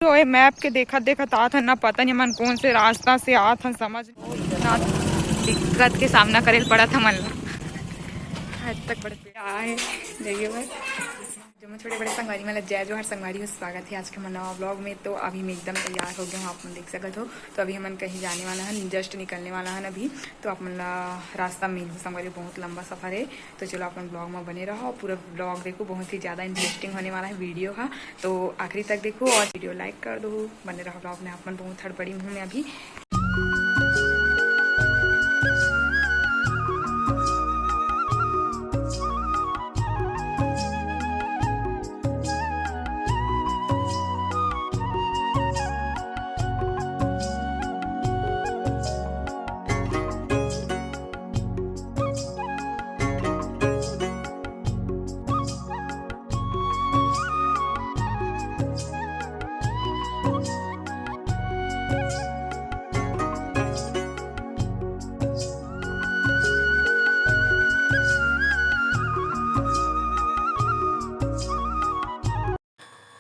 तो ये मैप के देखा देखा आता था ना, पता नहीं मन कौन से रास्ता से आ था, समझ ना दिक्कत के सामना करे पड़ा था मन तक बड़े आए देखिए भाई जो मैं छोटे बड़े संगवारी में जय जोहर संगवारी हो, स्वागत है आज के नवा ब्लॉग में। तो अभी मैं एकदम तैयार हो गया हूँ, आप मन देख सकते हो। तो अभी हम कहीं जाने वाला है, जस्ट निकलने वाला है अभी। तो आप मन रास्ता में संगवारी बहुत लंबा सफर है, तो चलो अपन ब्लॉग में बने रहो, पूरा ब्लॉग देखो, बहुत ही ज़्यादा इंटरेस्टिंग होने वाला है वीडियो का। तो आखिरी तक देखो और वीडियो लाइक कर दो, बने रहो ब्लॉग में। आप मन बहुत हड़बड़ी हूँ मैं अभी।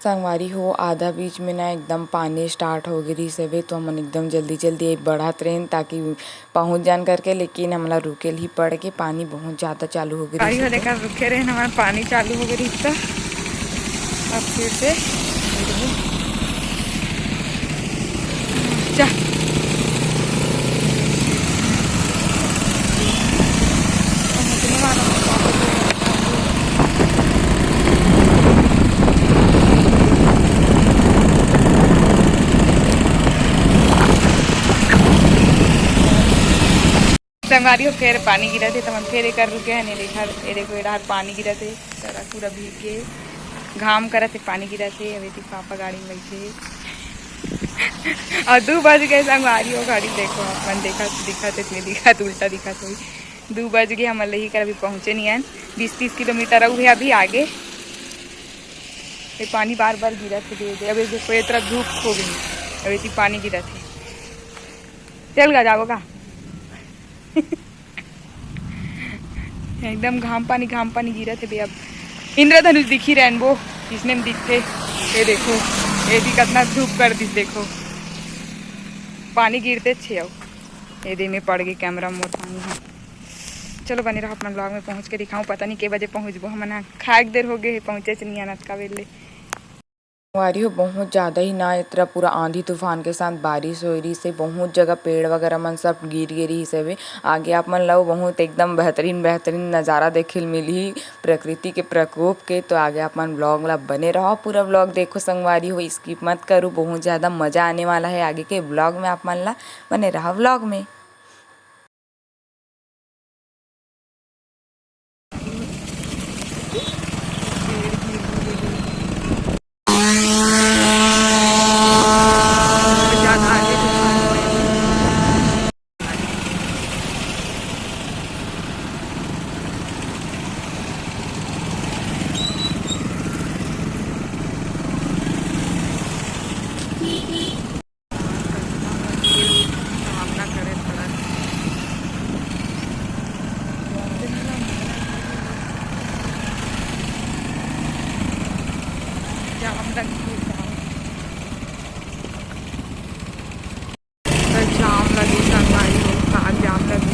संगवारी हो आधा बीच में ना एकदम पानी स्टार्ट हो गई से, तो हम एकदम जल्दी जल्दी बढ़ा ट्रेन ताकि पहुंच जान करके, लेकिन हमला रुके ही पड़ के पानी बहुत ज़्यादा चालू हो गई। देखा रुके रहे हमारा पानी चालू हो गई था, अब फिर से जा संगवारी हो फिर पानी गिरा थे, तो हम फिर एक रुके हैं, नहीं देखा ये देखो एडार पानी गिरा थे, सारा पूरा भीग के घाम करा थे, पानी गिरा थे। अभी थी पापा गाड़ी में बैठे और 2 बज गए संगवारी हो, गाड़ी देखो अपन दिखा थे दिखा तो उल्टा दिखा तो 2 बज गए। हम ही कर अभी पहुँचे नहीं हैं, 20-30 किलोमीटर अब है अभी आगे। ये पानी बार बार गिरा थे दे अभी देखो ये तरह धूप हो गई, अभी थी पानी गिरा थे। चल गा जाओ का एकदम घाम पानी गिरा थे भैया। इंद्रधनुष दिखी रेनबो इसमें हम दिखते, ये देखो ये भी कितना धूप कर दी, देखो पानी गिरते छे ये दे में पड़ गई कैमरा मोर पानी है। चलो बने रहो अपना ब्लॉग में, पहुंच के दिखाऊं, पता नहीं के बजे पहुंचबो हम ना, खाएक देर हो गए पहुंचे नहीं अनत का वेले। संगवारी हो बहुत ज़्यादा ही ना इतना पूरा आंधी तूफान के साथ बारिश हो रही से, बहुत जगह पेड़ वगैरह मन सब गिर गिरी से। आगे आप मन लो बहुत एकदम बेहतरीन नज़ारा देखे मिली प्रकृति के प्रकोप के। तो आगे आप मन ब्लॉग ला बने रहो, पूरा ब्लॉग देखो संगवारी हो, स्किप मत करो, बहुत ज़्यादा मज़ा आने वाला है आगे के ब्लॉग में। आप मन ला बने रहो ब्लॉग में। जाम लगी संगवारी हो, कहाँ जाम लगी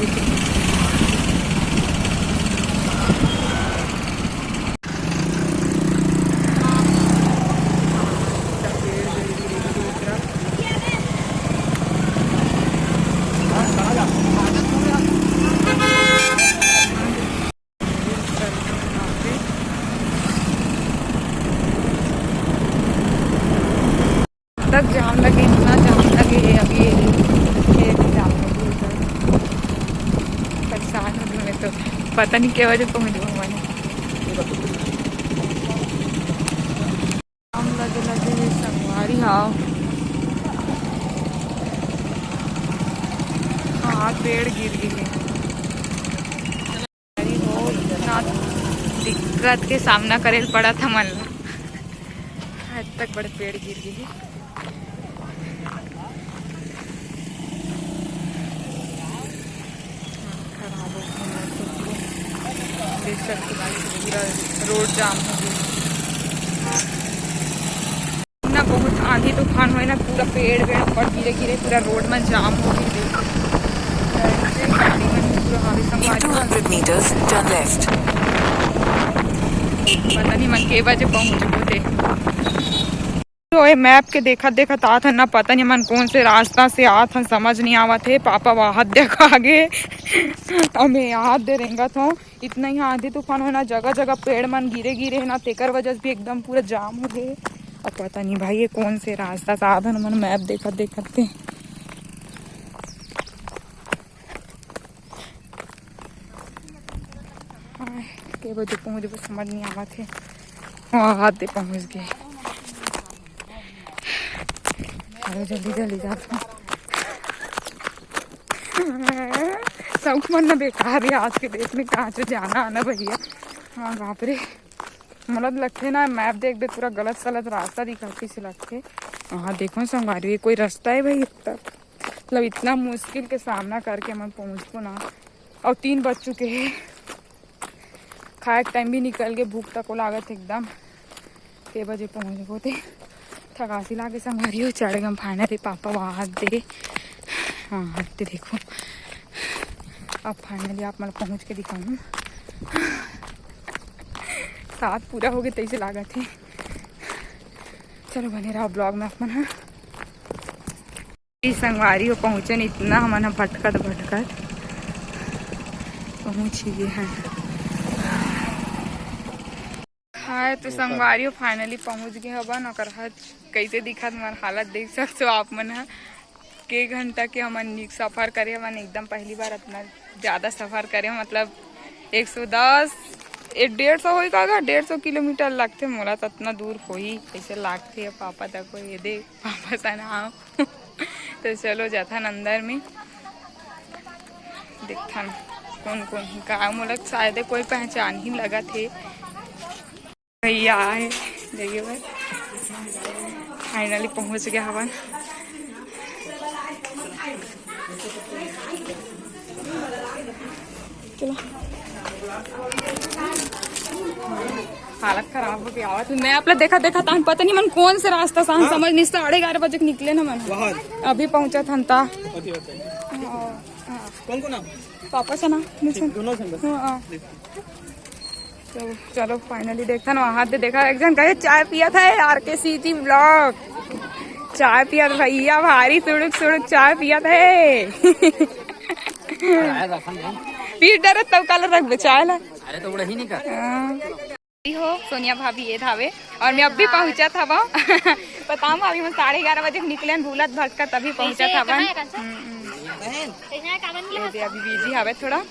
तक जाम लगे, इतना जाम लगे अभी जाम लगे उधर, परेशान हो गई मैं तो, पता नहीं क्या वजह पहुँच गया मैंने। जाम लगे संगवारी हाँ पेड़ गिर गए हो, इतना दिक्कत के सामना करे पड़ा था मन आज तक बड़े पेड़ गिर गए। देख सकते पूरा रोड जाम हो गया ना, बहुत आंधी तूफान पूरा पेड़ वेड़ ऊपर गिरे गिरे पूरा रोड में जाम हो गई थी। गाड़ी में पूरा हावी संगवारी 200 meters, turn left. पता नहीं मन के बजे पहुंच थे। तो ये मैप के देखत देखत आत हन ना, पता नहीं मन कौन से रास्ता से आत हन समझ नहीं आवत है। पापा वाहत देखा आगे और मैं यहाँ दे रेंगत हूँ। इतना ही आंधी तूफान हो ना, जगह जगह पेड़ मन गिरे गिरे है ना, तेकर वजह से भी एकदम पूरा जाम हो गए। अब पता नहीं भाई ये कौन से रास्ता से आत हन, मन मैप देखत देखत थे। के बजे पहुँच गए समझ नहीं आवत है। हाँ हाथ दे पहुँच गए। चलो जल्दी जल्दी जाते सब मन ना बेकार है आज के डेट में, कहाँ से जाना आना भैया। हाँ बाप रे, मतलब लगते ना मैप देख दे पूरा गलत सलत रास्ता दिखाती से लगते। हाँ देखो संगवारी कोई रास्ता है भाई तक, मतलब इतना मुश्किल के सामना करके मैं पहुँच को ना, और 3 बज चुके हैं। खाए टाइम भी निकल के, भूख तक को लागत एकदम। 6 बजे पहुँच गए थे, थकासी लागे संगवारी हो। चढ़ गए फाइनली, पापा वहाँ दे। हाँ हटते देखो, अब फाइनली आप मतलब पहुँच के दिखाऊँ। साथ पूरा हो गया तैसे लागत है। चलो बने रहो ब्लॉग में अपन। हाँ संगवारी हो पहुँचे नहीं, इतना हमन भटकत भटकत पहुँच गए हैं। हाँ तो संगवारी फाइनली पहुँच गए हवन। और कैसे दिखा तुम्हारा हालत देख सकते हो आप मन। के घंटा के हमन सफ़र करे हमन, एकदम पहली बार इतना ज़्यादा सफ़र करे, मतलब 110 150 होगा, 150 किलोमीटर लगते मोला तो इतना दूर हो ही कैसे लागते। पापा तक को ये दे पापा सा नाम तो चलो जाथन अंदर में देखथन कौन कौन का, मोला शायद कोई पहचान ही लगा थे भैया है। देखिए भाई फाइनली पहुंच गया हवन। चलो हालत खराब हो गया आवत। मैं आप लोग देखा था, पता नहीं मन कौन से रास्ता सा समझ नहीं। 11:30 बजे निकले ना मन, अभी पहुंचा था ता। कौन को नाम? पापा सा ना दोनों संग। चलो फाइनली देखता ना वहाँ से देखा, एक जन कहे चाय पिया था यार के सीटी ब्लॉक, चाय पिया था भैया, भारी सुड़क सुड़क चाय पिया था। पीठ डर तब कल रख बचाए ला। अरे तो बड़ा ही नहीं कर हो सोनिया भाभी ये थावे, और मैं अब भी पहुंचा था वहाँ बताऊँ अभी मैं 11:30 बजे निकले भूलत भटका तभी पहुंचा था वहाँ। अभी बिजी हवे थोड़ा।